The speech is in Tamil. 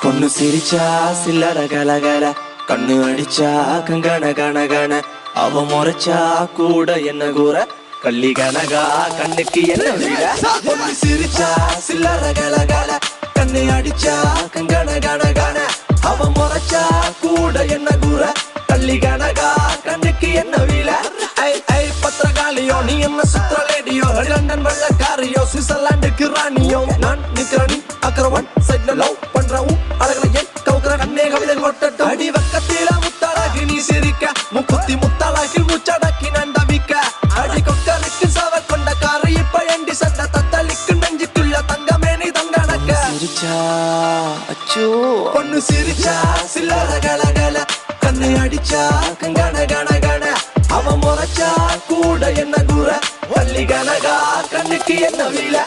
பொண்ணு சிரிச்சா சில்லற கலகல, கண்ணு அடிச்சா கங்கன கனகன, அவ முறைச்சா கூட என்ன கூற, கள்ளி கனகா கண்ணுக்கு என்ன வீர. பொண்ணு சிரிச்சா சில்லற கலகல, கண்ணு அடிச்சா கங்கன கனகன, அவ முறைச்சா கூட என்ன கூற, கள்ளி கனகா கண்ணுக்கு என்ன வீர. ஐ ஐ பத்திரகாளியோ நீ என்ன சுத்திர லேடியோ, லண்டன் வெள்ளக்காரியோ சுவிட்சர்லாந்துக்கு ராணியோ, நான் நிக்கிறனி அக்கரவன் சைட்ல லவ் பண்றவும் அழகலையே கவுக்குற கண்ணே கவிதை கொட்டட்டும். அடி வக்கத்தில முத்தாளாகி நீ சிரிக்க, முக்குத்தி முத்தாளாகி முச்சடக்கி நண்டவிக்க, அடி கொக்கருக்கு சவ கொண்ட காரு இப்ப எண்டி சண்ட தத்தளிக்கு நெஞ்சுக்குள்ள தங்கமே நீ தங்கணக்க. சிரிச்சா அச்சோ பொண்ணு சிரிச்சா சில்லற கலகல, கண்ணை அடிச்சா கங்கன கனகன, அவ முறைச்சா கூட என்ன கூற, வள்ளி கனகா கண்ணுக்கு என்ன வீல.